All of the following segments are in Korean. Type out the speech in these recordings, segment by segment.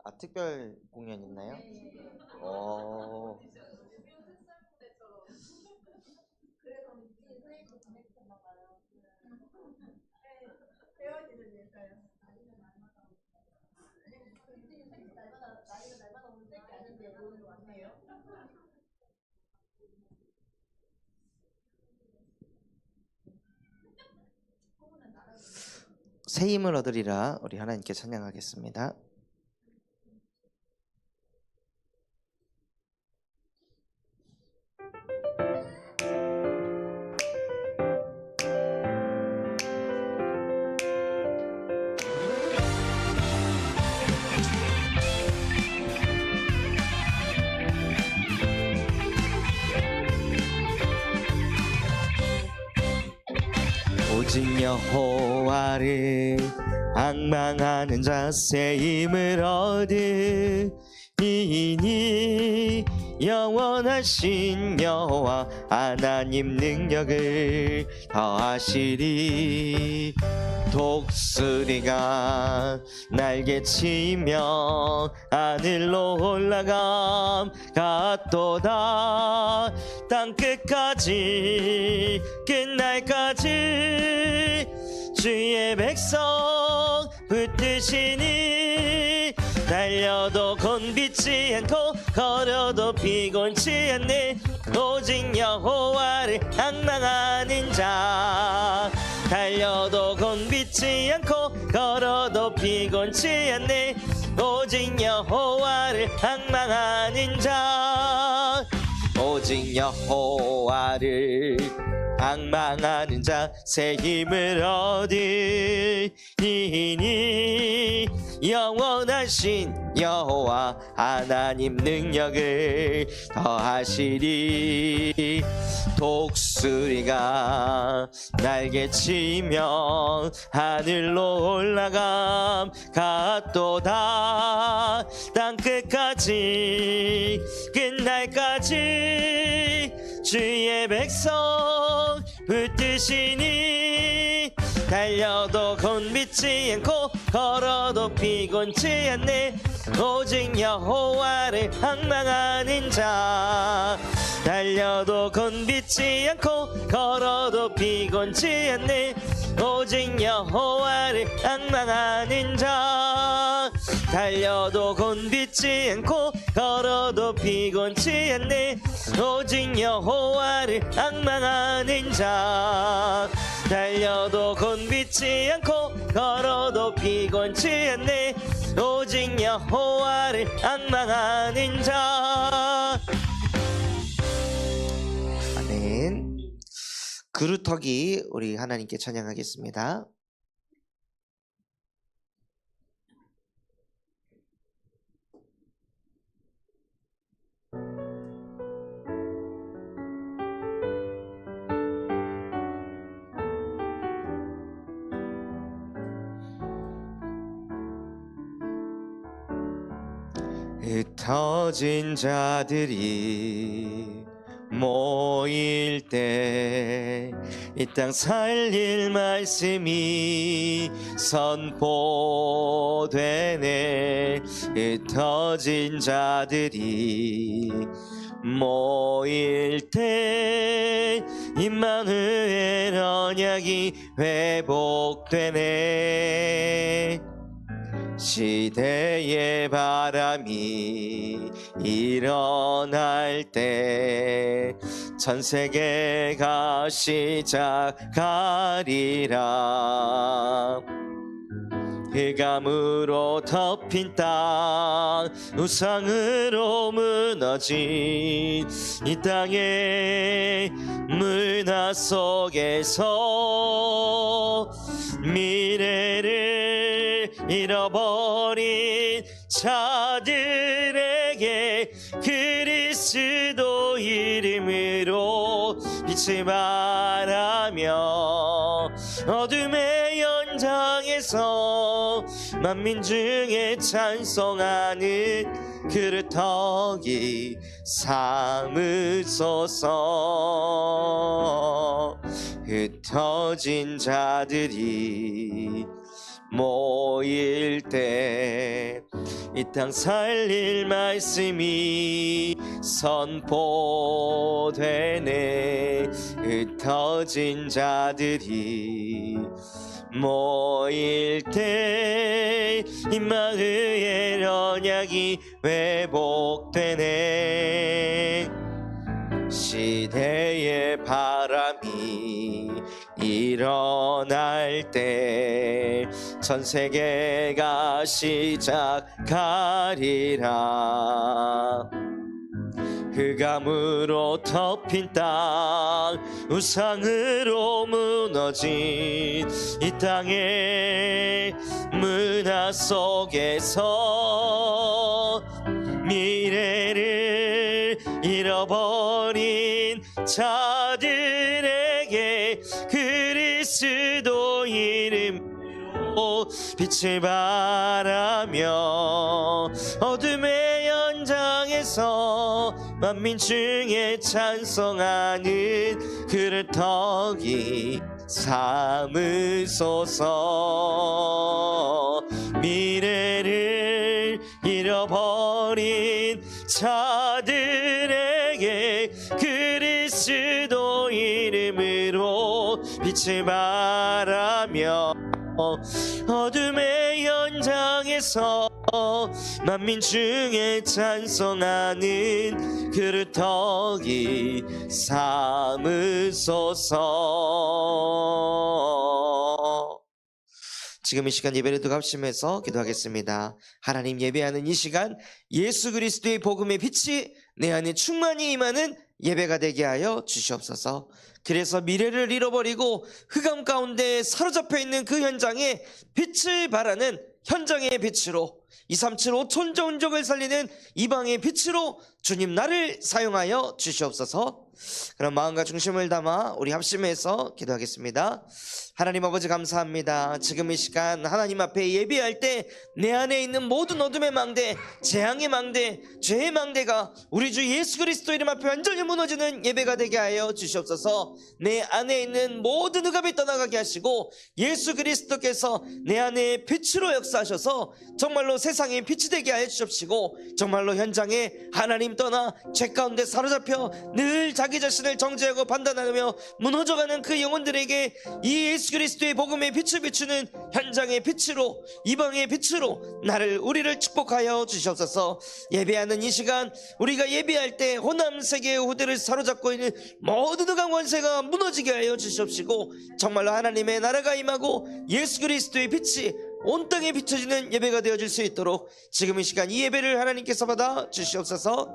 아, 특별 공연 있나요? 어. 새 힘을 얻으리라. 우리 하나님께 찬양하겠습니다. 오직 여호와를 앙망하는 자 새 힘을 얻으리니 영원하신 여호와 하나님 능력을 더하시리. 독수리가 날개치며 하늘로 올라감 같도다. 땅끝까지 끝날까지 주의 백성 붙드시니 달려도 곤비지 않고 걸어도 피곤치 않네. 오직 여호와를 앙망하는 자 달려도 곤비지 않고 걸어도 피곤치 않네. 오직 여호와를 앙망하는 자 오직 여호와를 앙망하는 자 새 힘을 얻으리니 영원하신 여호와 하나님 능력을 더하시리. 독수리가 날개치며 하늘로 올라감 같도다. 땅끝까지 끝날까지 주의 백성 붙드시니 달려도 곤비지 않고 걸어도 피곤치 않네. 오직 여호와를 앙망하는 자 달려도 곤비지 않고 걸어도 피곤치 않네. 오직 여호와를 앙망하는 자 달려도 곤비지 않고 걸어도 피곤치 않네. 오직 여호와를 앙망하는 자 달려도 곤비지 않고 걸어도 피곤치 않네. 오직 여호와를 앙망하는 자. 아멘. 그루터기 우리 하나님께 찬양하겠습니다. 흩어진 자들이 모일 때 이 땅 살릴 말씀이 선포되네. 흩어진 자들이 모일 때 임마누엘 언약이 회복되네. 시대의 바람이 일어날 때 전 세계가 시작하리라. 흑암으로 덮인 땅 우상으로 무너진 이 땅의 문화 속에서 미래를 잃어버린 자들에게 그리스도 이름으로 빛을 발하며 어둠의 연장에서 만민 중에 찬송하는 그루터기 삼으소서. 흩어진 자들이 모일 때 이 땅 살릴 말씀이 선포되네. 흩어진 자들이 모일 때 임마누엘 언약이 회복되네. 시대의 바람이 일어날 때 전 세계가 시작하리라. 흑암으로 덮인 땅, 우상으로 무너진 이 땅의 문화 속에서 미래를 잃어버린 자들에게 그리스도 이름으로 빛을 발하며 어둠의 현장에서 만민 중에 찬송하는 그릇터기 삼으소서. 미래를 잃어버린 자들에게 그리스도 이름으로 빛을 발하며 어둠의 현장에서 만민 중에 찬송하는 그릇터기 삼으소서. 지금 이 시간 예배를 합심해서 기도하겠습니다. 하나님, 예배하는 이 시간 예수 그리스도의 복음의 빛이 내 안에 충만히 임하는 예배가 되게 하여 주시옵소서. 그래서 미래를 잃어버리고 흑암 가운데 사로잡혀 있는 그 현장에 빛을 발하는 현장의 빛으로, 237 5천 종족을 살리는 이방의 빛으로 주님 나를 사용하여 주시옵소서. 그럼 마음과 중심을 담아 우리 합심해서 기도하겠습니다. 하나님 아버지, 감사합니다. 지금 이 시간 하나님 앞에 예배할 때 내 안에 있는 모든 어둠의 망대, 재앙의 망대, 죄의 망대가 우리 주 예수 그리스도 이름 앞에 완전히 무너지는 예배가 되게 하여 주시옵소서. 내 안에 있는 모든 흑암이 떠나가게 하시고 예수 그리스도께서 내 안에 빛으로 역사하셔서 정말로 세상에 빛이 되게 하여 주십시고, 정말로 현장에 하나님 떠나 죄 가운데 사로잡혀 늘 자기 자신을 정죄하고 판단하며 무너져가는 그 영혼들에게 이 예수 그리스도의 복음의 빛을 비추는 현장의 빛으로, 이방의 빛으로 우리를 축복하여 주시옵소서. 예배하는 이 시간 우리가 예배할 때 호남 세계의 후대를 사로잡고 있는 모든 흑암 권세가 무너지게 하여 주시옵시고, 정말로 하나님의 나라가 임하고 예수 그리스도의 빛이 온 땅에 비춰지는 예배가 되어질 수 있도록 지금 이 시간 이 예배를 하나님께서 받아 주시옵소서.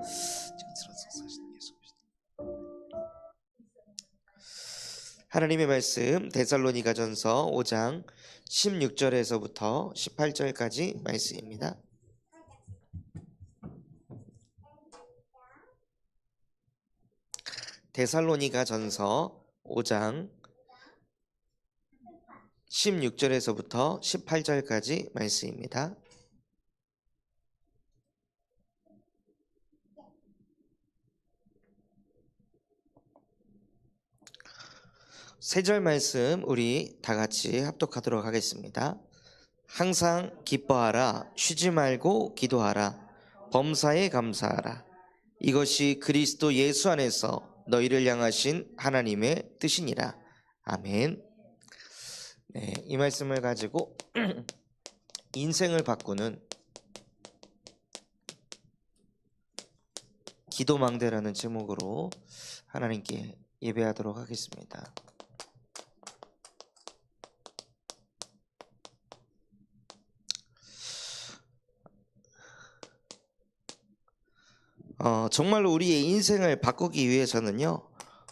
하나님의 말씀 데살로니가전서 5장 16절에서부터 18절까지 말씀입니다. 데살로니가전서 5장 16절에서부터 18절까지 말씀입니다. 세 절 말씀 우리 다 같이 합독하도록 하겠습니다. 항상 기뻐하라, 쉬지 말고 기도하라, 범사에 감사하라. 이것이 그리스도 예수 안에서 너희를 향하신 하나님의 뜻이니라. 아멘. 네, 이 말씀을 가지고 인생을 바꾸는 기도망대라는 제목으로 하나님께 예배하도록 하겠습니다. 정말로 우리의 인생을 바꾸기 위해서는요,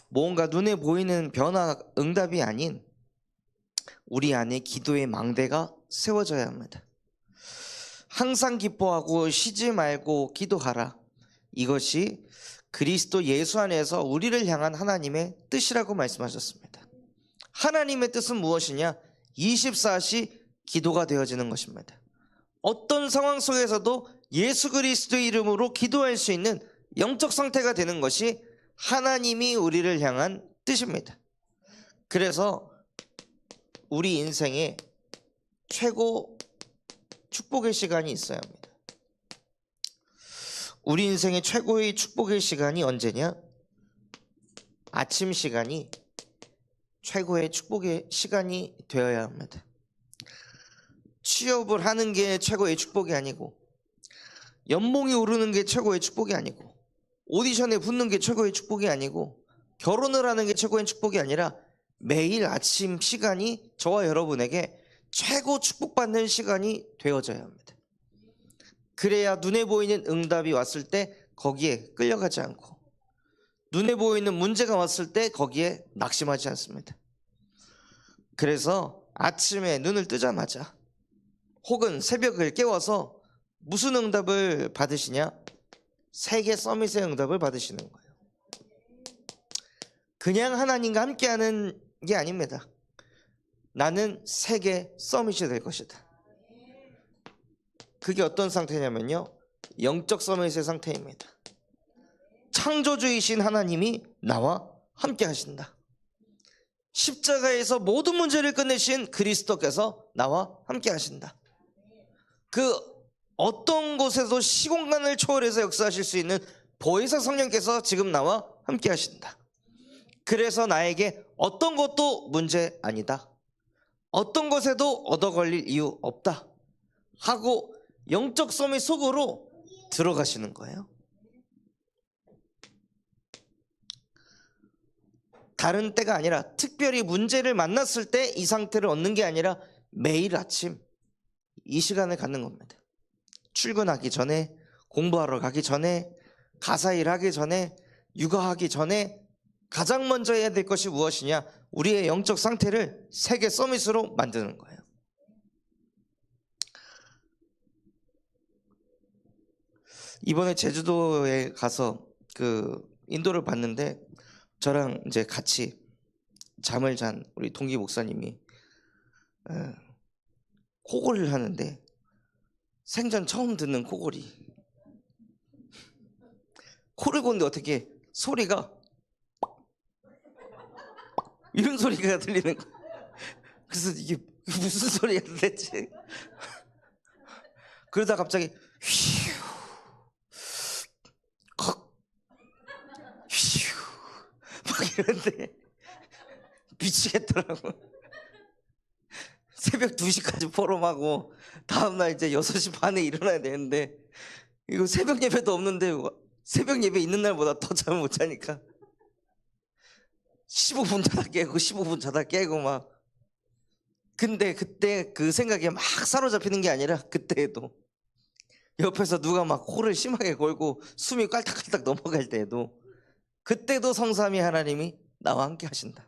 뭔가 눈에 보이는 변화, 응답이 아닌 우리 안에 기도의 망대가 세워져야 합니다. 항상 기뻐하고 쉬지 말고 기도하라. 이것이 그리스도 예수 안에서 우리를 향한 하나님의 뜻이라고 말씀하셨습니다. 하나님의 뜻은 무엇이냐? 24시 기도가 되어지는 것입니다. 어떤 상황 속에서도 예수 그리스도의 이름으로 기도할 수 있는 영적 상태가 되는 것이 하나님이 우리를 향한 뜻입니다. 그래서 우리 인생에 최고 축복의 시간이 있어야 합니다. 우리 인생의 최고의 축복의 시간이 언제냐? 아침 시간이 최고의 축복의 시간이 되어야 합니다. 취업을 하는 게 최고의 축복이 아니고, 연봉이 오르는 게 최고의 축복이 아니고, 오디션에 붙는 게 최고의 축복이 아니고, 결혼을 하는 게 최고의 축복이 아니라 매일 아침 시간이 저와 여러분에게 최고 축복받는 시간이 되어져야 합니다. 그래야 눈에 보이는 응답이 왔을 때 거기에 끌려가지 않고, 눈에 보이는 문제가 왔을 때 거기에 낙심하지 않습니다. 그래서 아침에 눈을 뜨자마자 혹은 새벽을 깨워서 무슨 응답을 받으시냐? 세계 서밋의 응답을 받으시는 거예요. 그냥 하나님과 함께하는 게 아닙니다. 나는 세계 서밋이 될 것이다. 그게 어떤 상태냐면요, 영적 서밋의 상태입니다. 창조주이신 하나님이 나와 함께 하신다. 십자가에서 모든 문제를 끝내신 그리스도께서 나와 함께 하신다. 그 어떤 곳에도 시공간을 초월해서 역사하실 수 있는 보혜사 성령께서 지금 나와 함께 하신다. 그래서 나에게 어떤 것도 문제 아니다, 어떤 것에도 얻어 걸릴 이유 없다 하고 영적 서밋 속으로 들어가시는 거예요. 다른 때가 아니라 특별히 문제를 만났을 때 이 상태를 얻는 게 아니라 매일 아침 이 시간을 갖는 겁니다. 출근하기 전에, 공부하러 가기 전에, 가사일 하기 전에, 육아하기 전에 가장 먼저 해야 될 것이 무엇이냐? 우리의 영적 상태를 세계 서밋으로 만드는 거예요. 이번에 제주도에 가서 인도를 봤는데, 저랑 이제 같이 잠을 잔 우리 동기 목사님이 코골이를 하는데, 생전 처음 듣는 코골이. 코를 고는데 어떻게 소리가 이런 소리가 들리는 거야. 그래서 이게 무슨 소리야 도대체. 그러다 갑자기 휘우 휘우 막 이러는데 미치겠더라고. 새벽 2시까지 포럼하고 다음날 이제 6시 반에 일어나야 되는데, 이거 새벽 예배도 없는데 새벽 예배 있는 날보다 더 잠을 못 자니까 15분 자다 깨고 15분 자다 깨고 막. 근데 그때 그 생각에 막 사로잡히는 게 아니라, 그때에도 옆에서 누가 막 코를 심하게 골고 숨이 깔딱깔딱 넘어갈 때에도, 그때도 성삼위 하나님이 나와 함께 하신다.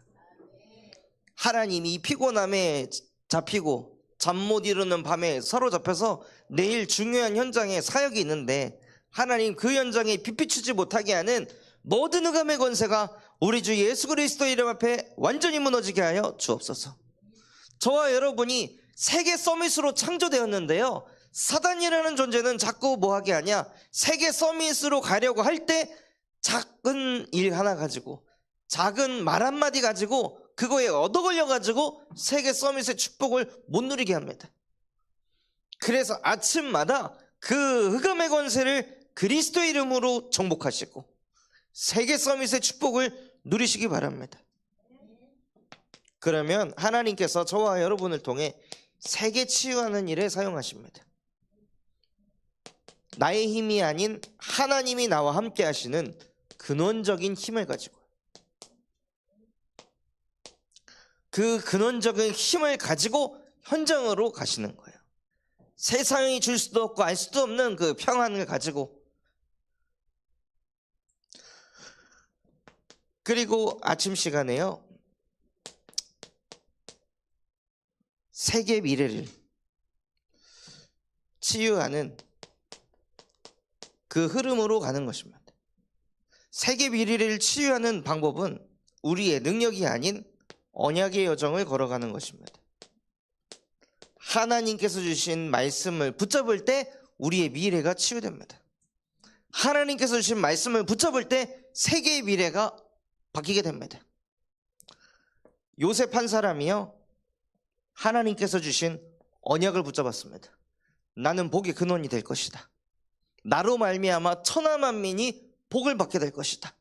하나님이 이 피곤함에 잡히고 잠 못 이루는 밤에 사로잡혀서 내일 중요한 현장에 사역이 있는데, 하나님 그 현장에 비비추지 못하게 하는 모든 흑암의 권세가 우리 주 예수 그리스도 이름 앞에 완전히 무너지게 하여 주옵소서. 저와 여러분이 세계 서밋으로 창조되었는데요, 사단이라는 존재는 자꾸 뭐하게 하냐? 세계 서밋으로 가려고 할 때 작은 일 하나 가지고, 작은 말 한마디 가지고 그거에 얻어 걸려 가지고 세계 서밋의 축복을 못 누리게 합니다. 그래서 아침마다 그 흑암의 권세를 그리스도의 이름으로 정복하시고 세계 서밋의 축복을 누리시기 바랍니다. 그러면 하나님께서 저와 여러분을 통해 세계 치유하는 일에 사용하십니다. 나의 힘이 아닌 하나님이 나와 함께 하시는 근원적인 힘을 가지고, 그 근원적인 힘을 가지고 현장으로 가시는 거예요. 세상이 줄 수도 없고 알 수도 없는 그 평안을 가지고. 그리고 아침 시간에요, 세계 미래를 치유하는 그 흐름으로 가는 것입니다. 세계 미래를 치유하는 방법은 우리의 능력이 아닌 언약의 여정을 걸어가는 것입니다. 하나님께서 주신 말씀을 붙잡을 때 우리의 미래가 치유됩니다. 하나님께서 주신 말씀을 붙잡을 때 세계의 미래가 바뀌게 됩니다. 요셉 한 사람이요, 하나님께서 주신 언약을 붙잡았습니다. 나는 복의 근원이 될 것이다. 나로 말미암아 천하 만민이 복을 받게 될 것이다.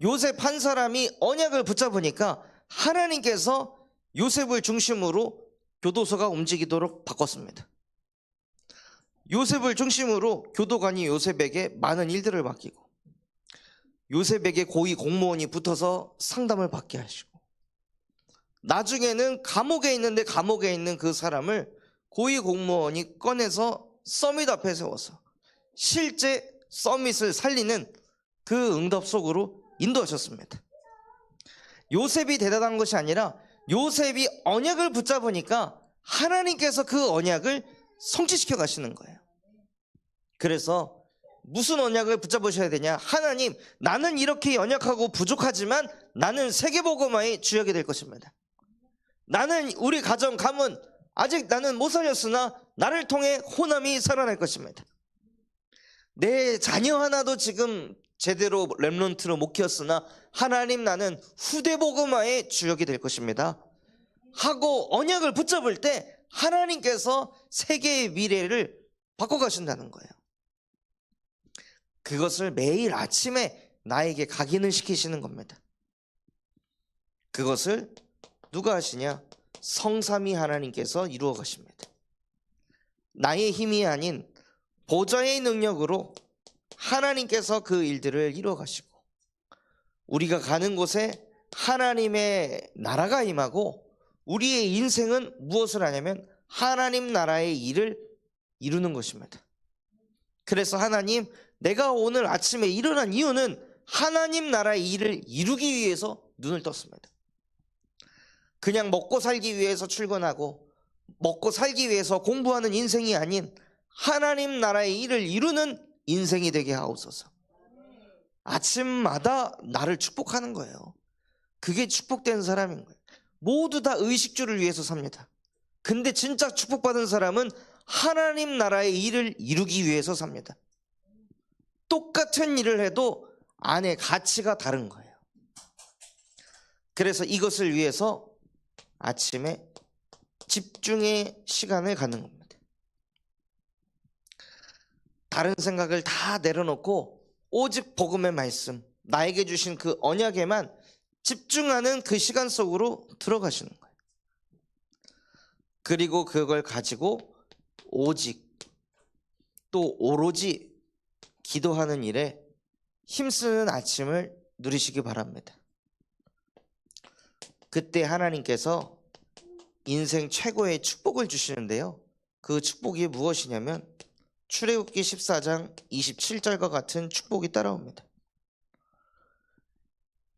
요셉 한 사람이 언약을 붙잡으니까 하나님께서 요셉을 중심으로 교도소가 움직이도록 바꿨습니다. 요셉을 중심으로 교도관이 요셉에게 많은 일들을 맡기고, 요셉에게 고위 공무원이 붙어서 상담을 받게 하시고, 나중에는 감옥에 있는 그 사람을 고위 공무원이 꺼내서 서밋 앞에 세워서 실제 서밋을 살리는 그 응답 속으로 인도하셨습니다. 요셉이 대단한 것이 아니라 요셉이 언약을 붙잡으니까 하나님께서 그 언약을 성취시켜 가시는 거예요. 그래서 무슨 언약을 붙잡으셔야 되냐? 하나님, 나는 이렇게 연약하고 부족하지만 나는 세계복음화의 주역이 될 것입니다. 나는 우리 가정 가문 아직 나는 못 살렸으나 나를 통해 호남이 살아날 것입니다. 내 자녀 하나도 지금 제대로 렘넌트로 못 키웠으나 하나님, 나는 후대복음화의 주역이 될 것입니다 하고 언약을 붙잡을 때 하나님께서 세계의 미래를 바꿔가신다는 거예요. 그것을 매일 아침에 나에게 각인을 시키시는 겁니다. 그것을 누가 하시냐? 성삼위 하나님께서 이루어 가십니다. 나의 힘이 아닌 보좌의 능력으로 하나님께서 그 일들을 이루어 가시고, 우리가 가는 곳에 하나님의 나라가 임하고 우리의 인생은 무엇을 하냐면 하나님 나라의 일을 이루는 것입니다. 그래서 하나님, 내가 오늘 아침에 일어난 이유는 하나님 나라의 일을 이루기 위해서 눈을 떴습니다. 그냥 먹고 살기 위해서 출근하고 먹고 살기 위해서 공부하는 인생이 아닌 하나님 나라의 일을 이루는 인생이 되게 하옵소서. 아침마다 나를 축복하는 거예요. 그게 축복된 사람인 거예요. 모두 다 의식주를 위해서 삽니다. 근데 진짜 축복받은 사람은 하나님 나라의 일을 이루기 위해서 삽니다. 똑같은 일을 해도 안에 가치가 다른 거예요. 그래서 이것을 위해서 아침에 집중의 시간을 갖는 겁니다. 다른 생각을 다 내려놓고 오직 복음의 말씀, 나에게 주신 그 언약에만 집중하는 그 시간 속으로 들어가시는 거예요. 그리고 그걸 가지고 오직 또 오로지 기도하는 일에 힘쓰는 아침을 누리시기 바랍니다. 그때 하나님께서 인생 최고의 축복을 주시는데요, 그 축복이 무엇이냐면 출애굽기 14장 27절과 같은 축복이 따라옵니다.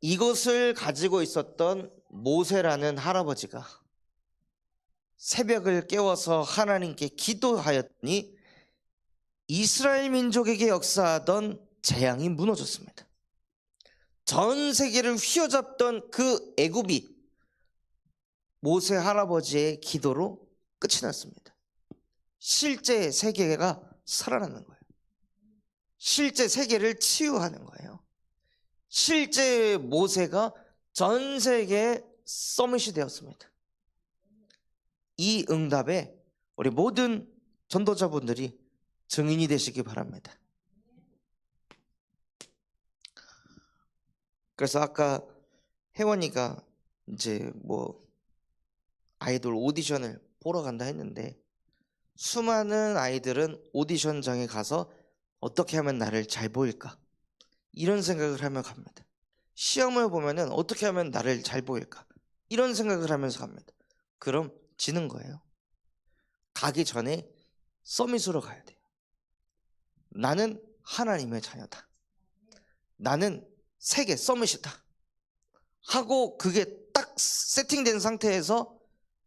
이것을 가지고 있었던 모세라는 할아버지가 새벽을 깨워서 하나님께 기도하였더니 이스라엘 민족에게 역사하던 재앙이 무너졌습니다. 전 세계를 휘어잡던 그 애굽이 모세 할아버지의 기도로 끝이 났습니다. 실제 세계가 살아나는 거예요. 실제 세계를 치유하는 거예요. 실제 모세가 전 세계에 서밋이 되었습니다. 이 응답에 우리 모든 전도자분들이 증인이 되시기 바랍니다. 그래서 아까 혜원이가 이제 아이돌 오디션을 보러 간다 했는데, 수많은 아이들은 오디션장에 가서 어떻게 하면 나를 잘 보일까, 이런 생각을 하며 갑니다. 시험을 보면은 어떻게 하면 나를 잘 보일까, 이런 생각을 하면서 갑니다. 그럼 지는 거예요. 가기 전에 서밋으로 가야 돼요. 나는 하나님의 자녀다, 나는 세계 서밋이다 하고 그게 딱 세팅된 상태에서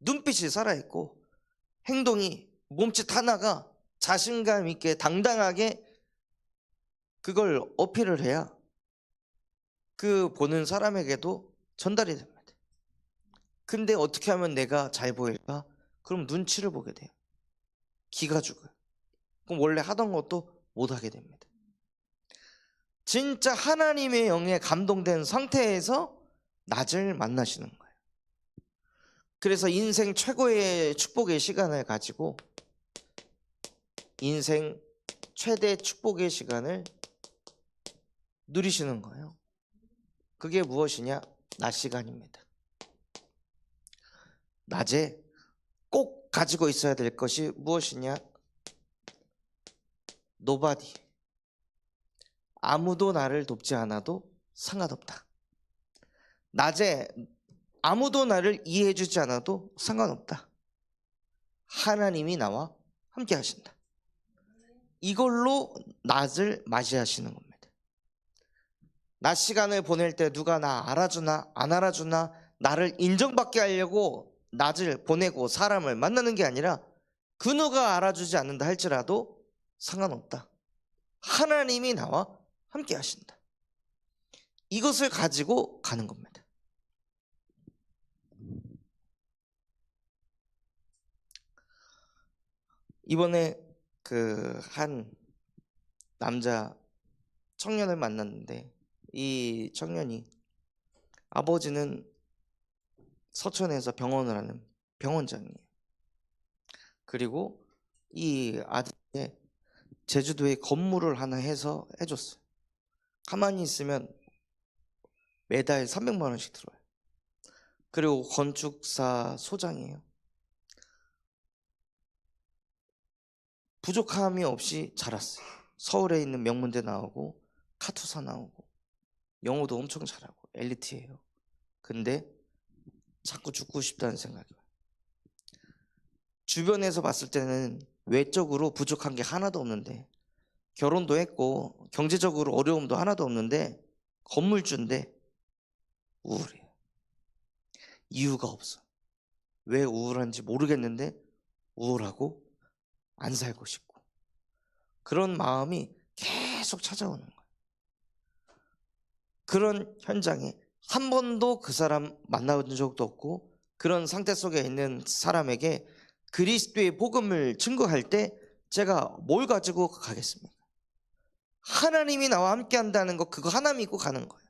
눈빛이 살아있고 행동이, 몸짓 하나가 자신감 있게 당당하게 그걸 어필을 해야 그 보는 사람에게도 전달이 됩니다. 근데 어떻게 하면 내가 잘 보일까? 그럼 눈치를 보게 돼요. 기가 죽어요. 그럼 원래 하던 것도 못하게 됩니다. 진짜 하나님의 영에 감동된 상태에서 낮을 만나시는 거예요. 그래서 인생 최고의 축복의 시간을 가지고 인생 최대 축복의 시간을 누리시는 거예요. 그게 무엇이냐? 낮 시간입니다. 낮에 꼭 가지고 있어야 될 것이 무엇이냐? 노바디. 아무도 나를 돕지 않아도 상관없다. 낮에 아무도 나를 이해해 주지 않아도 상관없다. 하나님이 나와 함께 하신다. 이걸로 낮을 맞이하시는 겁니다. 낮 시간을 보낼 때 누가 나 알아주나 안 알아주나 나를 인정받게 하려고 낮을 보내고 사람을 만나는 게 아니라 그 누가 알아주지 않는다 할지라도 상관없다. 하나님이 나와 함께 하신다. 이것을 가지고 가는 겁니다. 이번에 그 한 남자 청년을 만났는데 이 청년이 아버지는 서천에서 병원을 하는 병원장이에요. 그리고 이 아들이 제주도에 건물을 하나 해서 해줬어요. 가만히 있으면 매달 300만 원씩 들어요. 그리고 건축사 소장이에요. 부족함이 없이 자랐어요. 서울에 있는 명문대 나오고 카투사 나오고 영어도 엄청 잘하고 엘리트예요. 근데 자꾸 죽고 싶다는 생각이 와요. 주변에서 봤을 때는 외적으로 부족한 게 하나도 없는데 결혼도 했고 경제적으로 어려움도 하나도 없는데 건물주인데 우울해요. 이유가 없어. 왜 우울한지 모르겠는데 우울하고 안 살고 싶고 그런 마음이 계속 찾아오는 거예요. 그런 현장에 한 번도 그 사람 만나본 적도 없고 그런 상태 속에 있는 사람에게 그리스도의 복음을 증거할 때 제가 뭘 가지고 가겠습니까? 하나님이 나와 함께 한다는 거 그거 하나 믿고 가는 거예요.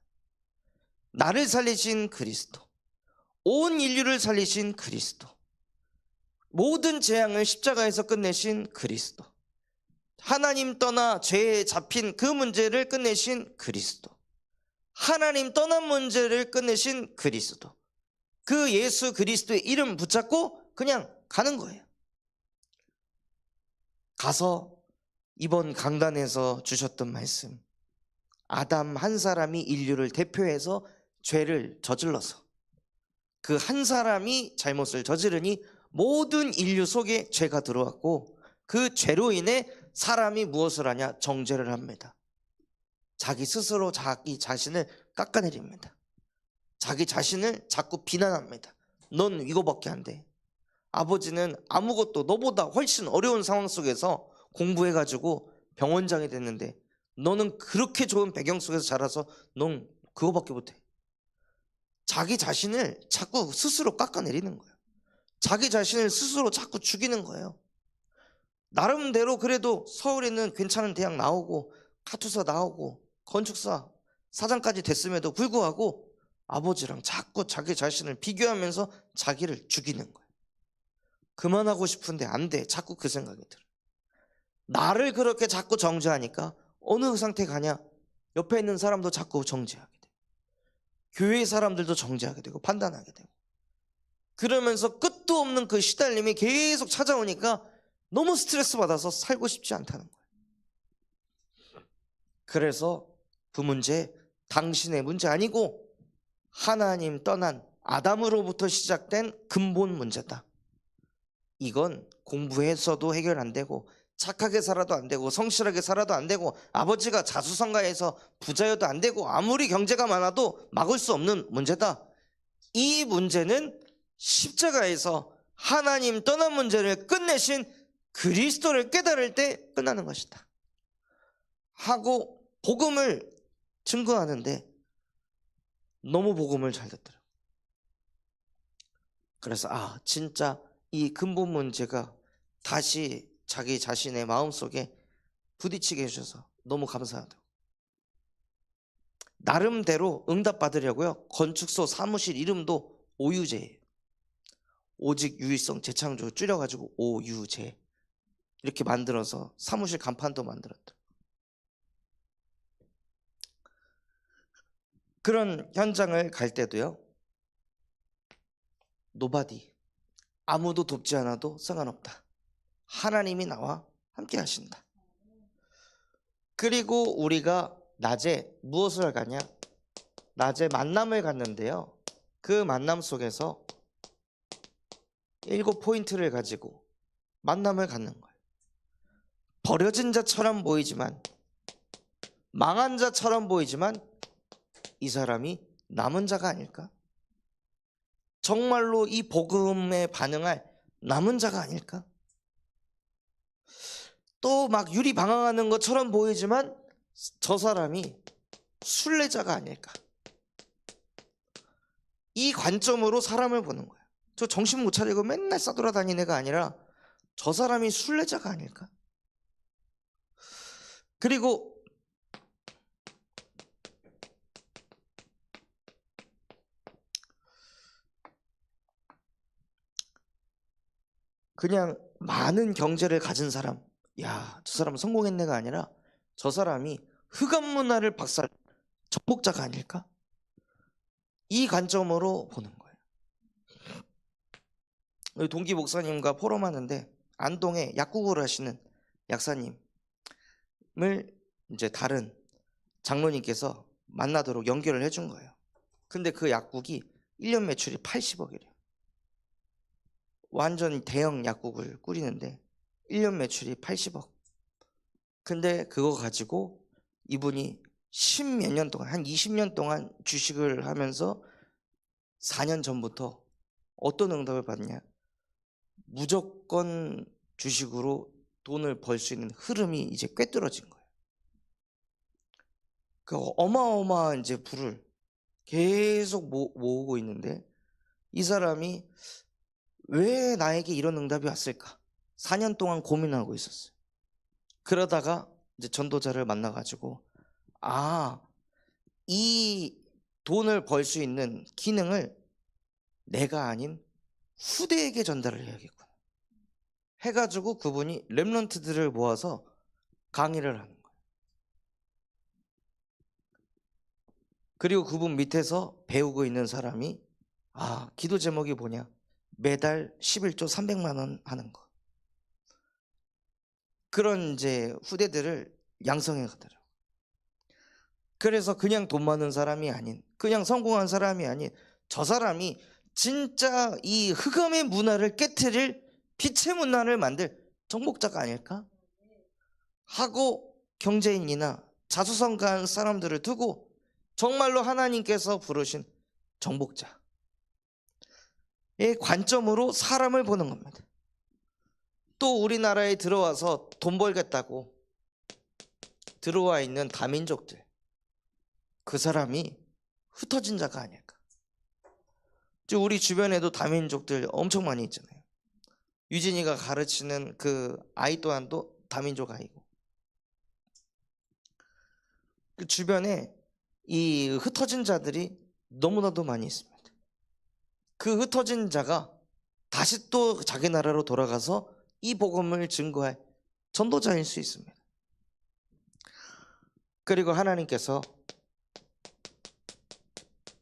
나를 살리신 그리스도, 온 인류를 살리신 그리스도, 모든 재앙을 십자가에서 끝내신 그리스도, 하나님 떠나 죄에 잡힌 그 문제를 끝내신 그리스도, 하나님 떠난 문제를 끝내신 그리스도, 그 예수 그리스도의 이름 붙잡고 그냥 가는 거예요. 가서 이번 강단에서 주셨던 말씀, 아담 한 사람이 인류를 대표해서 죄를 저질러서 그 한 사람이 잘못을 저지르니 모든 인류 속에 죄가 들어왔고 그 죄로 인해 사람이 무엇을 하냐? 정죄를 합니다. 자기 스스로 자기 자신을 깎아내립니다. 자기 자신을 자꾸 비난합니다. 넌 이거밖에 안 돼. 아버지는 아무것도 너보다 훨씬 어려운 상황 속에서 공부해가지고 병원장이 됐는데 너는 그렇게 좋은 배경 속에서 자라서 넌 그거밖에 못해. 자기 자신을 자꾸 스스로 깎아내리는 거예요. 자기 자신을 스스로 자꾸 죽이는 거예요. 나름대로 그래도 서울에 있는 괜찮은 대학 나오고 카투사 나오고 건축사 사장까지 됐음에도 불구하고 아버지랑 자꾸 자기 자신을 비교하면서 자기를 죽이는 거예요. 그만하고 싶은데 안 돼. 자꾸 그 생각이 들어요. 나를 그렇게 자꾸 정죄하니까 어느 상태 가냐? 옆에 있는 사람도 자꾸 정죄하게 돼요. 교회 사람들도 정죄하게 되고 판단하게 되고 그러면서 끝도 없는 그 시달림이 계속 찾아오니까 너무 스트레스 받아서 살고 싶지 않다는 거예요. 그래서 그 문제 당신의 문제 아니고 하나님 떠난 아담으로부터 시작된 근본 문제다. 이건 공부해서도 해결 안 되고 착하게 살아도 안 되고 성실하게 살아도 안 되고 아버지가 자수성가해서 부자여도 안 되고 아무리 경제가 많아도 막을 수 없는 문제다. 이 문제는 십자가에서 하나님 떠난 문제를 끝내신 그리스도를 깨달을 때 끝나는 것이다 하고 복음을 증거하는데 너무 복음을 잘 듣더라고요. 그래서 진짜 이 근본 문제가 다시 자기 자신의 마음속에 부딪히게 해주셔서 너무 감사하다고. 나름대로 응답받으려고요. 건축소 사무실 이름도 오유재예요. 오직 유일성 재창조 줄여가지고 OUJ 이렇게 만들어서 사무실 간판도 만들었다. 그런 현장을 갈 때도요, nobody, 아무도 돕지 않아도 상관없다. 하나님이 나와 함께 하신다. 그리고 우리가 낮에 무엇을 가냐? 낮에 만남을 갔는데요, 그 만남 속에서 7포인트를 가지고 만남을 갖는 거예요. 버려진 자처럼 보이지만, 망한 자처럼 보이지만 이 사람이 남은 자가 아닐까? 정말로 이 복음에 반응할 남은 자가 아닐까? 또 막 유리방황하는 것처럼 보이지만 저 사람이 순례자가 아닐까? 이 관점으로 사람을 보는 거예요. 저 정신 못 차리고 맨날 싸돌아다니는 애가 아니라 저 사람이 순례자가 아닐까? 그리고 그냥 많은 경제를 가진 사람, 야, 저 사람 성공했네가 아니라 저 사람이 흑암 문화를 박살 정복자가 아닐까? 이 관점으로 보는 거예요. 동기 목사님과 포럼하는데 안동에 약국을 하시는 약사님을 이제 다른 장로님께서 만나도록 연결을 해준 거예요. 근데 그 약국이 1년 매출이 80억이래요. 완전 대형 약국을 꾸리는데 1년 매출이 80억. 근데 그거 가지고 이분이 10몇 년 동안, 한 20년 동안 주식을 하면서 4년 전부터 어떤 응답을 받냐? 무조건 주식으로 돈을 벌 수 있는 흐름이 이제 꿰뚫어진 거예요. 그 어마어마한 이제 부를 계속 모으고 있는데 이 사람이 왜 나에게 이런 응답이 왔을까? 4년 동안 고민하고 있었어요. 그러다가 이제 전도자를 만나가지고, 아, 이 돈을 벌 수 있는 기능을 내가 아닌 후대에게 전달을 해야겠구나 해가지고 그분이 렘넌트들을 모아서 강의를 하는 거예요. 그리고 그분 밑에서 배우고 있는 사람이, 아, 기도 제목이 뭐냐? 매달 11조 300만 원 하는 거. 그런 이제 후대들을 양성해 가더라고요. 그래서 그냥 돈 많은 사람이 아닌, 그냥 성공한 사람이 아닌, 저 사람이 진짜 이 흑암의 문화를 깨트릴 빛의 문화를 만들 정복자가 아닐까? 하고 경제인이나 자수성가한 사람들을 두고 정말로 하나님께서 부르신 정복자의 관점으로 사람을 보는 겁니다. 또 우리나라에 들어와서 돈 벌겠다고 들어와 있는 다민족들, 그 사람이 흩어진 자가 아닐까? 우리 주변에도 다민족들 엄청 많이 있잖아요. 유진이가 가르치는 그 아이 또한도 다민족 아이고, 그 주변에 이 흩어진 자들이 너무나도 많이 있습니다. 그 흩어진 자가 다시 또 자기 나라로 돌아가서 이 복음을 증거할 전도자일 수 있습니다. 그리고 하나님께서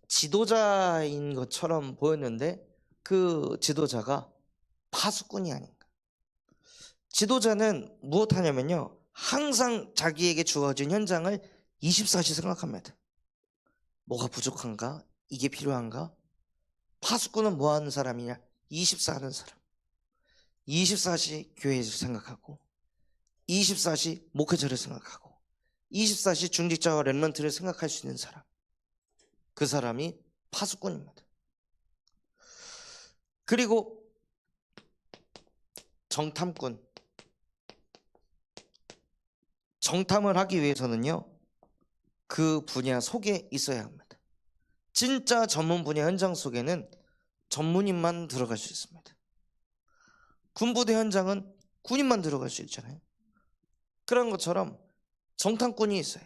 지도자인 것처럼 보였는데 그 지도자가 파수꾼이 아닌가. 지도자는 무엇하냐면요, 항상 자기에게 주어진 현장을 24시 생각합니다. 뭐가 부족한가? 이게 필요한가? 파수꾼은 뭐 하는 사람이냐? 24 하는 사람. 24시 교회를 생각하고, 24시 목회자를 생각하고, 24시 중직자와 렘넌트를 생각할 수 있는 사람, 그 사람이 파수꾼입니다. 그리고 정탐꾼, 정탐을 하기 위해서는요, 그 분야 속에 있어야 합니다. 진짜 전문 분야 현장 속에는 전문인만 들어갈 수 있습니다. 군부대 현장은 군인만 들어갈 수 있잖아요. 그런 것처럼 정탐꾼이 있어요.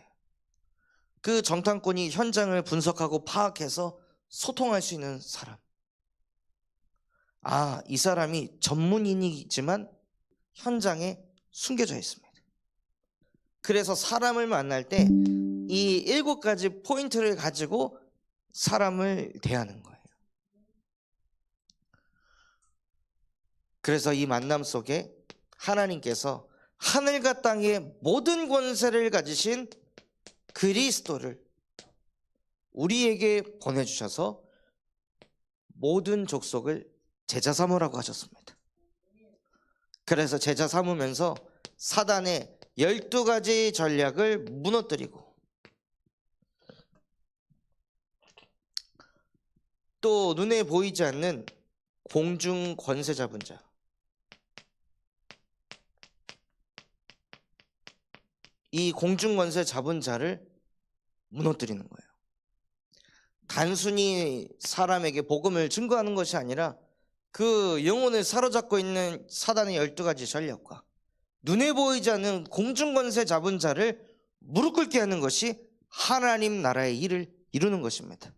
그 정탐꾼이 현장을 분석하고 파악해서 소통할 수 있는 사람. 이 사람이 전문인이지만 현장에 숨겨져 있습니다. 그래서 사람을 만날 때 이 7가지 포인트를 가지고 사람을 대하는 거예요. 그래서 이 만남 속에 하나님께서 하늘과 땅의 모든 권세를 가지신 그리스도를 우리에게 보내주셔서 모든 족속을 제자 삼으라고 하셨습니다. 그래서 제자 삼으면서 사단의 12가지 전략을 무너뜨리고 또 눈에 보이지 않는 공중 권세 잡은 자, 이 공중 권세 잡은 자를 무너뜨리는 거예요. 단순히 사람에게 복음을 증거하는 것이 아니라 그 영혼을 사로잡고 있는 사단의 12가지 전략과 눈에 보이지 않는 공중 권세 잡은 자를 무릎 꿇게 하는 것이 하나님 나라의 일을 이루는 것입니다.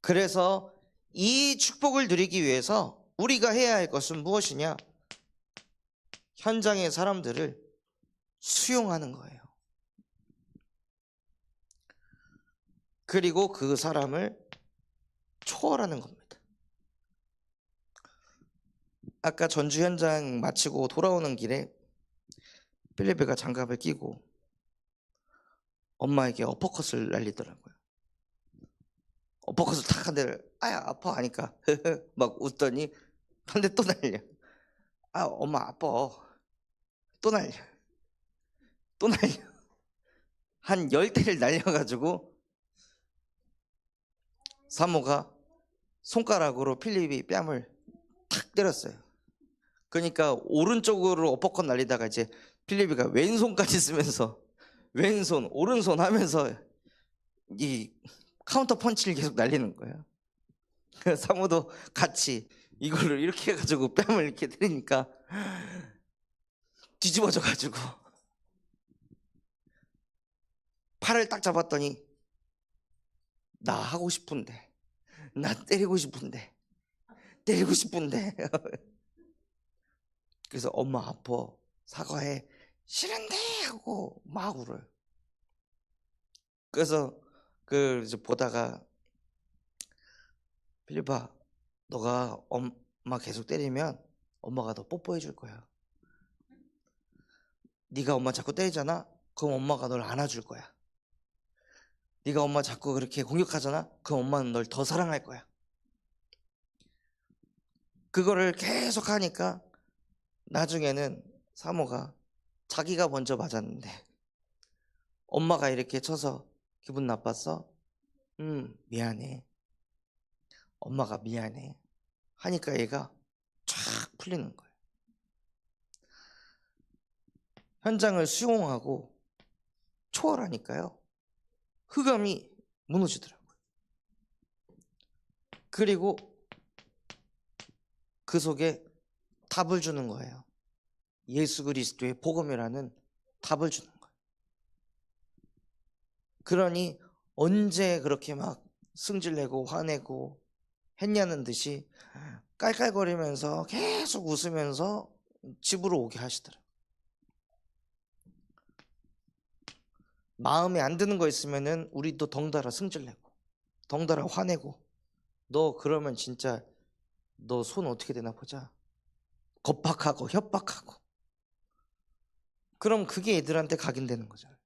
그래서 이 축복을 누리기 위해서 우리가 해야 할 것은 무엇이냐? 현장의 사람들을 수용하는 거예요. 그리고 그 사람을 초월하는 겁니다. 아까 전주 현장 마치고 돌아오는 길에 필리프가 장갑을 끼고 엄마에게 어퍼컷을 날리더라고요. 어퍼컷을 탁 한 대를 아파 하니까 막 웃더니 한 대 또 날려. 엄마 아파. 또 날려. 또 날려. 한 10대를 날려가지고 사모가 손가락으로 필립이 뺨을 탁 때렸어요. 그러니까 오른쪽으로 어퍼컷 날리다가 이제 필립이가 왼손까지 쓰면서 왼손 오른손 하면서 이 카운터 펀치를 계속 날리는 거예요. 사모도 같이 이걸로 이렇게 해가지고 뺨을 이렇게 때리니까 뒤집어져 가지고 팔을 딱 잡았더니 나 하고 싶은데, 나 때리고 싶은데 그래서 엄마 아파, 사과해, 싫은데 하고 막 울어요. 그래서 이제 보다가 필리파, 너가 엄마 계속 때리면 엄마가 너 뽀뽀해 줄 거야. 네가 엄마 자꾸 때리잖아? 그럼 엄마가 널 안아줄 거야. 네가 엄마 자꾸 그렇게 공격하잖아? 그럼 엄마는 널 더 사랑할 거야. 그거를 계속 하니까 나중에는 사모가 자기가 먼저 맞았는데 엄마가 이렇게 쳐서 기분 나빴어? 미안해. 엄마가 미안해 하니까 얘가 쫙 풀리는 거예요. 현장을 수용하고 초월하니까요, 흑암이 무너지더라고요. 그리고 그 속에 답을 주는 거예요. 예수 그리스도의 복음이라는 답을 주는 거예요. 그러니 언제 그렇게 막 승질내고 화내고 했냐는 듯이 깔깔거리면서 계속 웃으면서 집으로 오게 하시더라고요. 마음에 안 드는 거 있으면은 우리도 덩달아 승질내고 덩달아 화내고, 너 그러면 진짜 너 손 어떻게 되나 보자, 겁박하고 협박하고, 그럼 그게 애들한테 각인되는 거잖아요.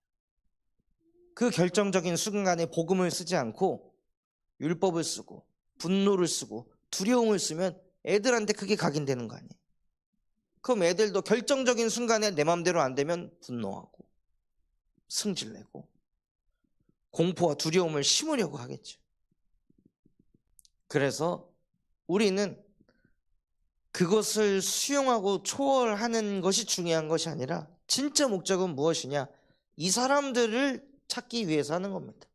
그 결정적인 순간에 복음을 쓰지 않고 율법을 쓰고 분노를 쓰고 두려움을 쓰면 애들한테 그게 각인되는 거 아니에요. 그럼 애들도 결정적인 순간에 내 맘대로 안 되면 분노하고 승질내고 공포와 두려움을 심으려고 하겠죠. 그래서 우리는 그것을 수용하고 초월하는 것이 중요한 것이 아니라 진짜 목적은 무엇이냐? 이 사람들을 찾기 위해서 하는 겁니다.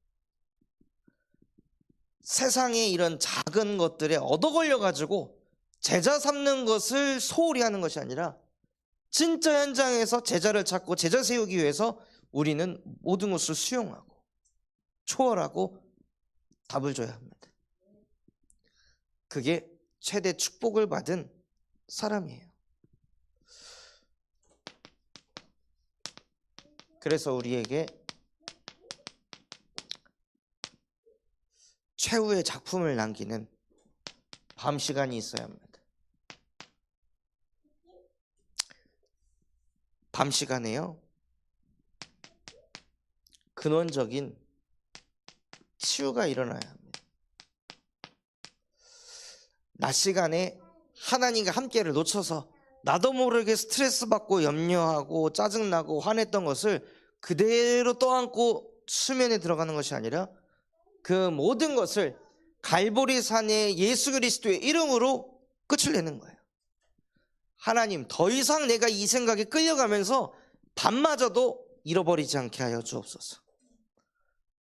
세상의 이런 작은 것들에 얻어 걸려가지고 제자 삼는 것을 소홀히 하는 것이 아니라 진짜 현장에서 제자를 찾고 제자 세우기 위해서 우리는 모든 것을 수용하고 초월하고 답을 줘야 합니다. 그게 최대 축복을 받은 사람이에요. 그래서 우리에게 최후의 작품을 남기는 밤 시간이 있어야 합니다. 밤 시간에요, 근원적인 치유가 일어나야 합니다. 낮 시간에 하나님과 함께를 놓쳐서 나도 모르게 스트레스 받고 염려하고 짜증나고 화냈던 것을 그대로 떠안고 수면에 들어가는 것이 아니라 그 모든 것을 갈보리산의 예수 그리스도의 이름으로 끝을 내는 거예요. 하나님, 더 이상 내가 이 생각에 끌려가면서 밤마저도 잃어버리지 않게 하여 주옵소서.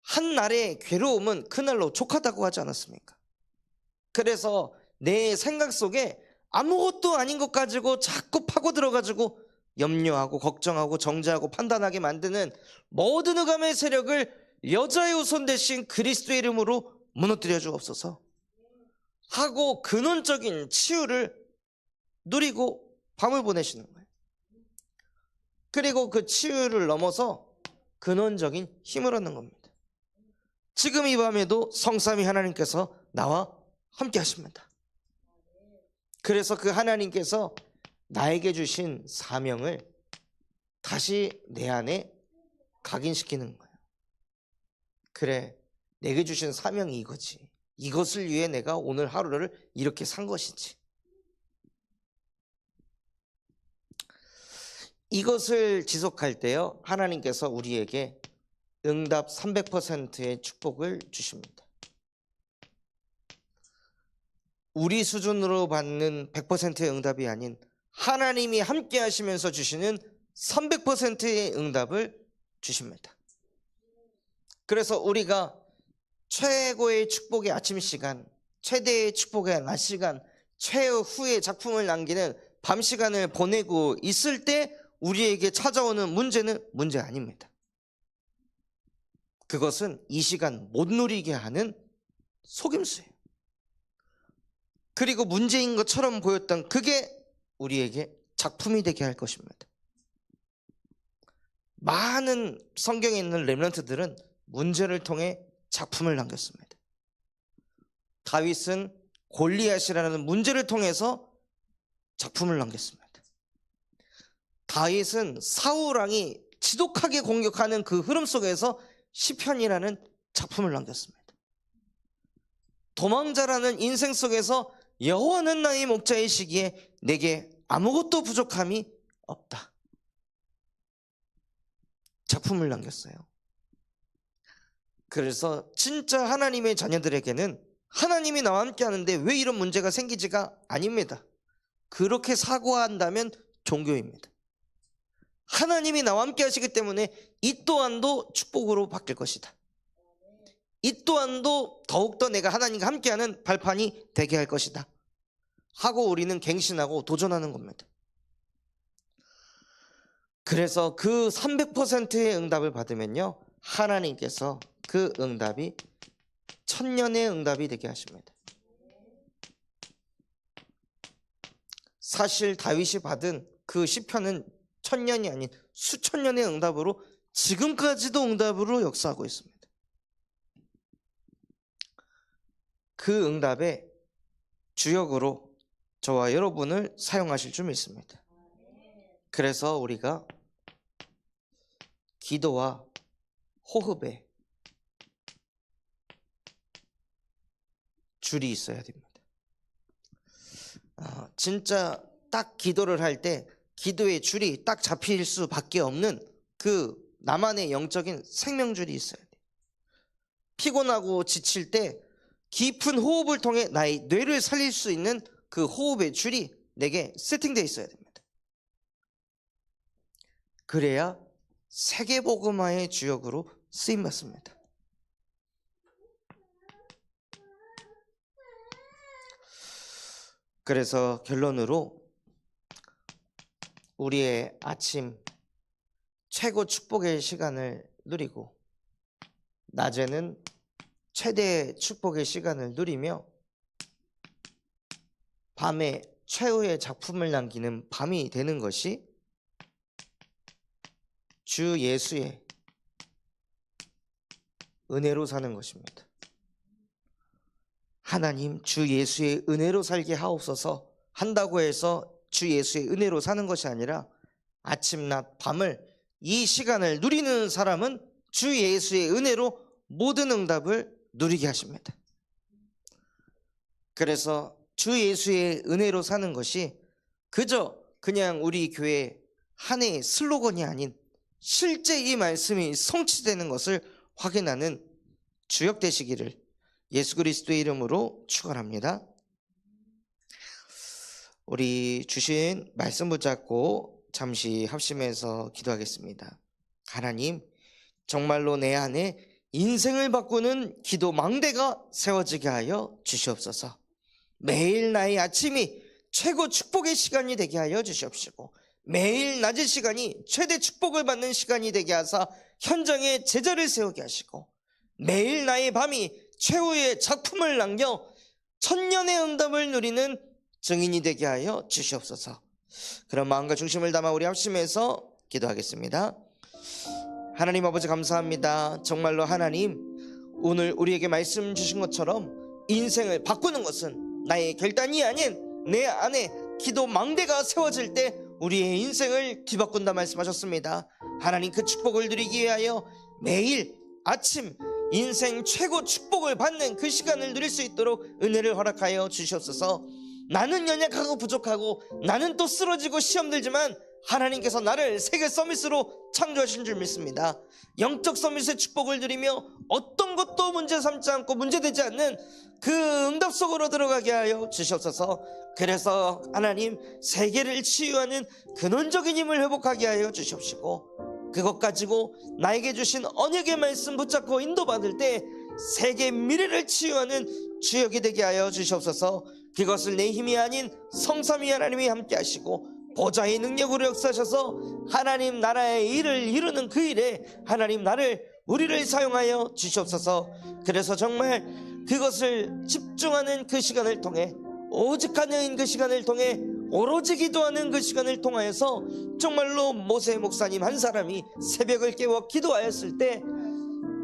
한날의 괴로움은 그날로 족하다고 하지 않았습니까? 그래서 내 생각 속에 아무것도 아닌 것 가지고 자꾸 파고들어가지고 염려하고 걱정하고 정죄하고 판단하게 만드는 모든 흑암의 세력을 여자의 후손 대신 그리스도의 이름으로 무너뜨려 주옵소서 하고 근원적인 치유를 누리고 밤을 보내시는 거예요. 그리고 그 치유를 넘어서 근원적인 힘을 얻는 겁니다. 지금 이 밤에도 성삼위 하나님께서 나와 함께 하십니다. 그래서 그 하나님께서 나에게 주신 사명을 다시 내 안에 각인시키는 거예요. 그래, 내게 주신 사명이 이거지. 이것을 위해 내가 오늘 하루를 이렇게 산 것이지. 이것을 지속할 때요, 하나님께서 우리에게 응답 300%의 축복을 주십니다. 우리 수준으로 받는 100%의 응답이 아닌 하나님이 함께 하시면서 주시는 300%의 응답을 주십니다. 그래서 우리가 최고의 축복의 아침 시간, 최대의 축복의 낮 시간, 최후의 작품을 남기는 밤 시간을 보내고 있을 때 우리에게 찾아오는 문제는 문제 아닙니다. 그것은 이 시간 못 누리게 하는 속임수예요. 그리고 문제인 것처럼 보였던 그게 우리에게 작품이 되게 할 것입니다. 많은 성경에 있는 렘넌트들은 문제를 통해 작품을 남겼습니다. 다윗은 골리앗이라는 문제를 통해서 작품을 남겼습니다. 다윗은 사울 왕이 지독하게 공격하는 그 흐름 속에서 시편이라는 작품을 남겼습니다. 도망자라는 인생 속에서 여호와는 나의 목자이시기에 내게 아무것도 부족함이 없다. 작품을 남겼어요. 그래서 진짜 하나님의 자녀들에게는 하나님이 나와 함께 하는데 왜 이런 문제가 생기지가 아닙니다. 그렇게 사고한다면 종교입니다. 하나님이 나와 함께 하시기 때문에 이 또한도 축복으로 바뀔 것이다. 이 또한도 더욱더 내가 하나님과 함께하는 발판이 되게 할 것이다 하고 우리는 갱신하고 도전하는 겁니다. 그래서 그 300%의 응답을 받으면요, 하나님께서 그 응답이 천년의 응답이 되게 하십니다. 사실 다윗이 받은 그 시편은 천년이 아닌 수천 년의 응답으로 지금까지도 응답으로 역사하고 있습니다. 그 응답의 주역으로 저와 여러분을 사용하실 줄 믿습니다. 그래서 우리가 기도와 호흡에 줄이 있어야 됩니다. 진짜 딱 기도를 할 때 기도의 줄이 딱 잡힐 수밖에 없는 그 나만의 영적인 생명줄이 있어야 돼요. 피곤하고 지칠 때 깊은 호흡을 통해 나의 뇌를 살릴 수 있는 그 호흡의 줄이 내게 세팅되어 있어야 됩니다. 그래야 세계복음화의 주역으로 쓰임받습니다. 그래서 결론으로 우리의 아침 최고 축복의 시간을 누리고 낮에는 최대 축복의 시간을 누리며 밤에 최후의 작품을 남기는 밤이 되는 것이 주 예수의 은혜로 사는 것입니다. 하나님 주 예수의 은혜로 살게 하옵소서 한다고 해서 주 예수의 은혜로 사는 것이 아니라 아침 낮 밤을 이 시간을 누리는 사람은 주 예수의 은혜로 모든 응답을 누리게 하십니다. 그래서 주 예수의 은혜로 사는 것이 그냥 우리 교회 한 해의 슬로건이 아닌 실제 이 말씀이 성취되는 것을 확인하는 주역 되시기를 예수 그리스도의 이름으로 축원합니다. 우리 주신 말씀 붙잡고 잠시 합심해서 기도하겠습니다. 하나님, 정말로 내 안에 인생을 바꾸는 기도 망대가 세워지게 하여 주시옵소서. 매일 나의 아침이 최고 축복의 시간이 되게 하여 주시옵시고, 매일 낮의 시간이 최대 축복을 받는 시간이 되게 하사 현장에 제자를 세우게 하시고, 매일 나의 밤이 최후의 작품을 남겨 천년의 응답을 누리는 증인이 되게 하여 주시옵소서. 그런 마음과 중심을 담아 우리 합심해서 기도하겠습니다. 하나님 아버지 감사합니다. 정말로 하나님, 오늘 우리에게 말씀 주신 것처럼 인생을 바꾸는 것은 나의 결단이 아닌 내 안에 기도 망대가 세워질 때 우리의 인생을 뒤바꾼다 말씀하셨습니다. 하나님, 그 축복을 누리기 위하여 매일 아침 인생 최고 축복을 받는 그 시간을 누릴 수 있도록 은혜를 허락하여 주시옵소서. 나는 연약하고 부족하고 나는 또 쓰러지고 시험 들지만 하나님께서 나를 세계 서밋으로 창조하신 줄 믿습니다. 영적 서밋의 축복을 누리며 어떤 것도 문제 삼지 않고 문제되지 않는 그 응답 속으로 들어가게 하여 주시옵소서. 그래서 하나님, 세계를 치유하는 근원적인 힘을 회복하게 하여 주시옵시고, 그것 가지고 나에게 주신 언약의 말씀 붙잡고 인도받을 때 세계 미래를 치유하는 주역이 되게 하여 주시옵소서. 그것을 내 힘이 아닌 성삼위 하나님이 함께 하시고 보좌의 능력으로 역사하셔서 하나님 나라의 일을 이루는 그 일에 하나님 우리를 사용하여 주시옵소서. 그래서 정말 그것을 집중하는 그 시간을 통해, 오직 하나님 그 시간을 통해, 오로지 기도하는 그 시간을 통하여서 정말로 모세 목사님 한 사람이 새벽을 깨워 기도하였을 때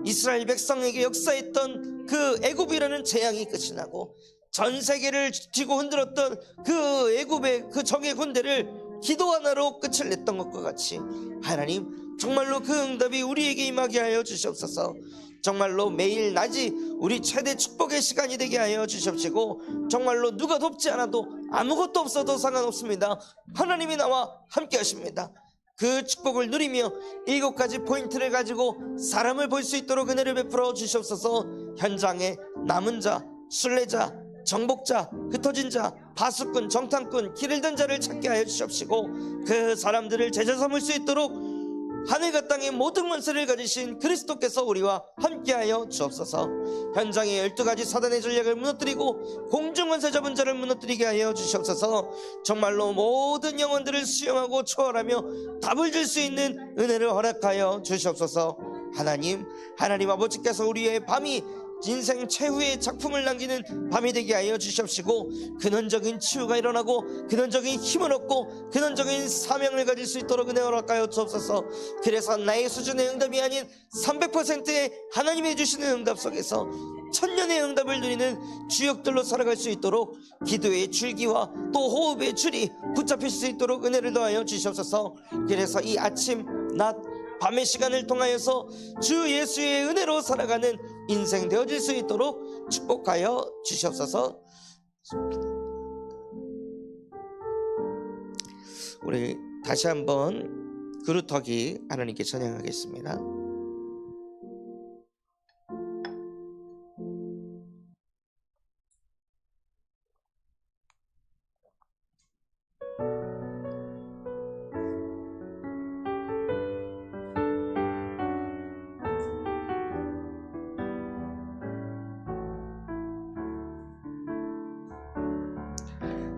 이스라엘 백성에게 역사했던 그 애굽이라는 재앙이 끝이 나고 전 세계를 쥐고 흔들었던 그 애굽의 그 적의 군대를 기도 하나로 끝을 냈던 것과 같이 하나님, 정말로 그 응답이 우리에게 임하게 하여 주시옵소서. 정말로 매일 낮이 우리 최대 축복의 시간이 되게 하여 주시옵시고, 정말로 누가 돕지 않아도 아무것도 없어도 상관없습니다. 하나님이 나와 함께 하십니다. 그 축복을 누리며 7가지 포인트를 가지고 사람을 볼 수 있도록 은혜를 베풀어 주시옵소서. 현장에 남은 자, 순례자, 정복자, 흩어진 자, 파수꾼, 정탐꾼, 길 잃던 자를 찾게 하여 주시옵시고, 그 사람들을 제자 삼을 수 있도록 하늘과 땅의 모든 권세를 가지신 그리스도께서 우리와 함께하여 주옵소서. 현장에 12가지 사단의 전략을 무너뜨리고 공중권세 잡은 자를 무너뜨리게 하여 주시옵소서. 정말로 모든 영혼들을 수용하고 초월하며 답을 줄 수 있는 은혜를 허락하여 주시옵소서. 하나님 아버지께서 우리의 밤이 인생 최후의 작품을 남기는 밤이 되게 하여 주시옵시고, 근원적인 치유가 일어나고 근원적인 힘을 얻고 근원적인 사명을 가질 수 있도록 은혜 허락하여 주옵소서. 그래서 나의 수준의 응답이 아닌 300%의 하나님이 주시는 응답 속에서 천년의 응답을 누리는 주역들로 살아갈 수 있도록 기도의 줄기와 또 호흡의 줄이 붙잡힐 수 있도록 은혜를 더하여 주시옵소서. 그래서 이 아침, 낮, 밤의 시간을 통하여서 주 예수의 은혜로 살아가는 인생 되어질 수 있도록 축복하여 주시옵소서. 우리 다시 한번 그루터기 하나님께 찬양하겠습니다.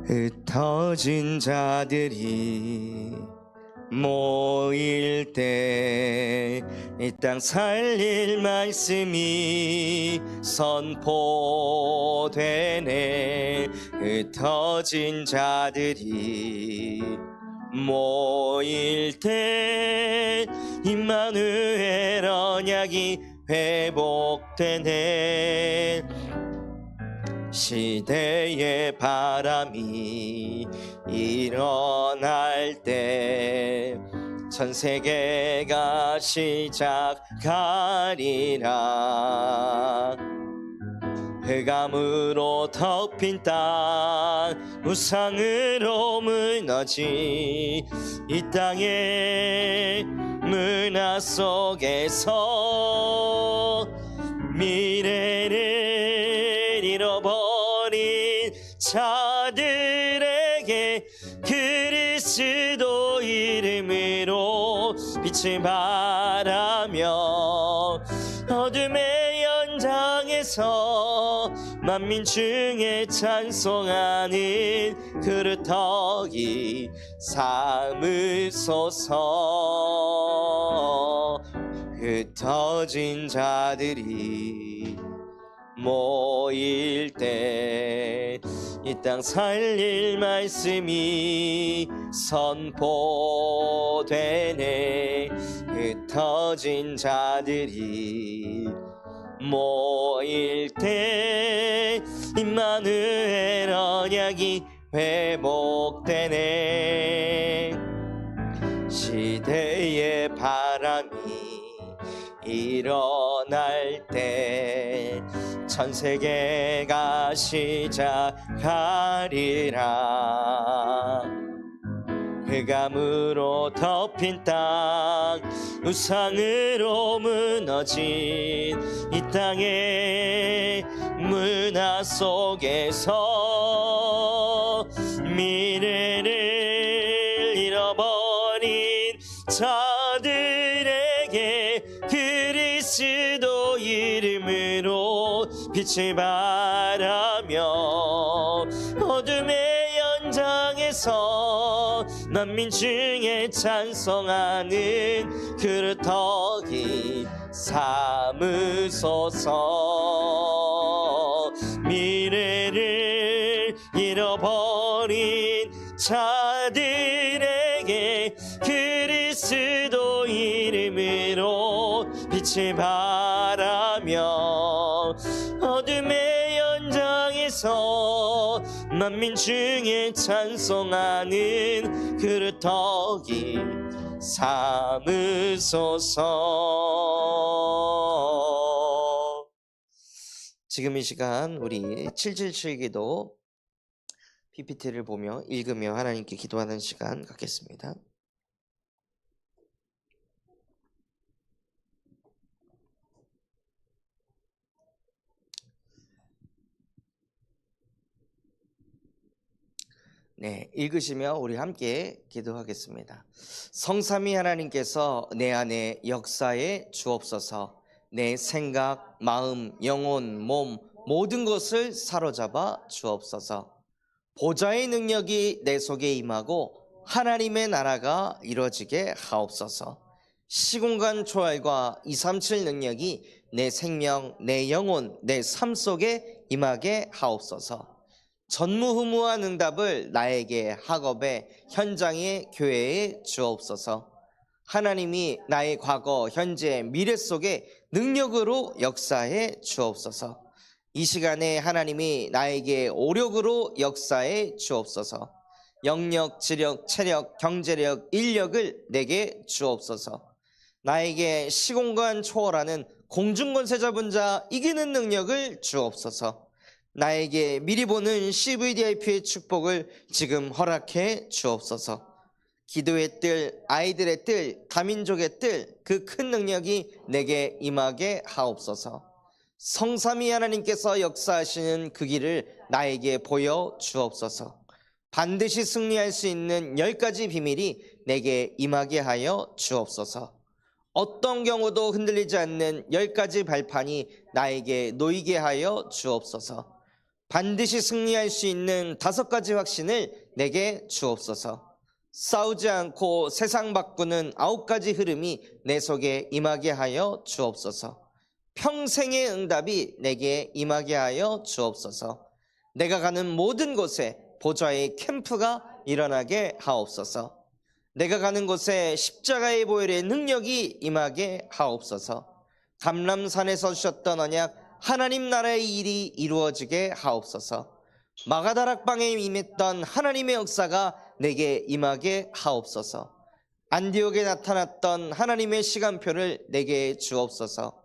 흩어진 자들이 모일 때 이 땅 살릴 말씀이 선포되네. 흩어진 자들이 모일 때 임마누엘 언약이 회복되네. 시대의 바람이 일어날 때 전 세계가 시작하리라. 흑암으로 덮인 땅 우상으로 무너진 이 땅의 문화 속에서 미래를 잃어버린 자들에게 그리스도 이름으로 빛을 발하며 어둠의 연장에서 만민 중에 찬송하는 그릇터기 삼으소서. 흩어진 자들이 모일 때 이 땅 살릴 말씀이 선포되네. 흩어진 자들이 모일 때 임마누엘 언약이 회복되네. 시대의 바람이 일어날 때 전 세계가 시작하리라. 흑암으로 덮인 땅 우상으로 무너진 이 땅의 문화 속에서 미래를 잃어버린 자들에게 그리스도 이름으로 빛을 발하며 어둠의 연장에서 만민 중에 찬송하는 그릇터기 삼으소서. 미래를 잃어버린 자들에게 그리스도 이름으로 빛을 발하며 어둠의 연장에서 만민 중에 찬송하는 그릇터기 삼으소서. 지금 이 시간 우리 777 기도 PPT를 보며 읽으며 하나님께 기도하는 시간 갖겠습니다. 네, 읽으시며 우리 함께 기도하겠습니다. 성삼위 하나님께서 내 안에 역사에 주옵소서. 내 생각, 마음, 영혼, 몸 모든 것을 사로잡아 주옵소서. 보좌의 능력이 내 속에 임하고 하나님의 나라가 이루어지게 하옵소서. 시공간 초월과 237 능력이 내 생명, 내 영혼, 내 삶 속에 임하게 하옵소서. 전무후무한 응답을 나에게 학업에, 현장에, 교회에 주옵소서. 하나님이 나의 과거, 현재, 미래 속에 능력으로 역사해 주옵소서. 이 시간에 하나님이 나에게 오력으로 역사해 주옵소서. 영력, 지력, 체력, 경제력, 인력을 내게 주옵소서. 나에게 시공간 초월하는 공중권세 잡은 자 이기는 능력을 주옵소서. 나에게 미리 보는 CVDIP의 축복을 지금 허락해 주옵소서. 기도의 뜰, 아이들의 뜰, 다민족의 뜰, 그 큰 능력이 내게 임하게 하옵소서. 성삼위 하나님께서 역사하시는 그 길을 나에게 보여 주옵소서. 반드시 승리할 수 있는 10가지 비밀이 내게 임하게 하여 주옵소서. 어떤 경우도 흔들리지 않는 10가지 발판이 나에게 놓이게 하여 주옵소서. 반드시 승리할 수 있는 5가지 확신을 내게 주옵소서. 싸우지 않고 세상 바꾸는 9가지 흐름이 내 속에 임하게 하여 주옵소서. 평생의 응답이 내게 임하게 하여 주옵소서. 내가 가는 모든 곳에 보좌의 캠프가 일어나게 하옵소서. 내가 가는 곳에 십자가의 보혈의 능력이 임하게 하옵소서. 감람산에서 주셨던 언약, 하나님 나라의 일이 이루어지게 하옵소서. 마가다락방에 임했던 하나님의 역사가 내게 임하게 하옵소서. 안디옥에 나타났던 하나님의 시간표를 내게 주옵소서.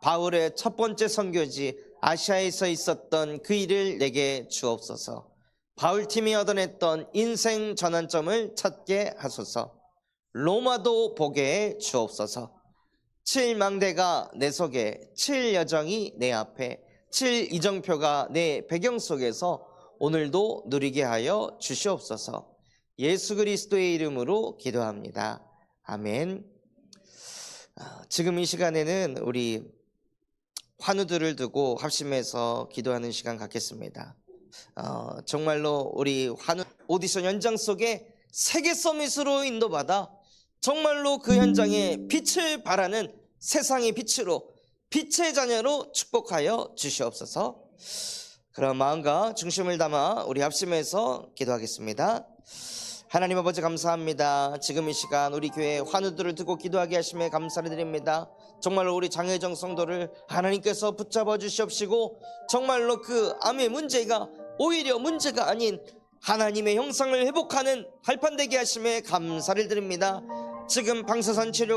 바울의 첫 번째 선교지 아시아에서 있었던 그 일을 내게 주옵소서. 바울팀이 얻어냈던 인생 전환점을 찾게 하소서. 로마도 보게 해 주옵소서. 7망대가 내 속에, 7여정이 내 앞에, 7이정표가 내 배경 속에서 오늘도 누리게 하여 주시옵소서. 예수 그리스도의 이름으로 기도합니다. 아멘. 지금 이 시간에는 우리 환우들을 두고 합심해서 기도하는 시간 갖겠습니다. 정말로 우리 환우 오디션 현장 속에 세계 서밋으로 인도받아 정말로 그 현장에 빛을 발하는 세상의 빛으로, 빛의 자녀로 축복하여 주시옵소서. 그런 마음과 중심을 담아 우리 합심해서 기도하겠습니다. 하나님 아버지 감사합니다. 지금 이 시간 우리 교회 환우들을 두고 기도하게 하심에 감사를 드립니다. 정말로 우리 장혜정 성도를 하나님께서 붙잡아 주시옵시고 정말로 그 암의 문제가 오히려 문제가 아닌 하나님의 형상을 회복하는 발판되게 하심에 감사를 드립니다. 지금 방사선 치료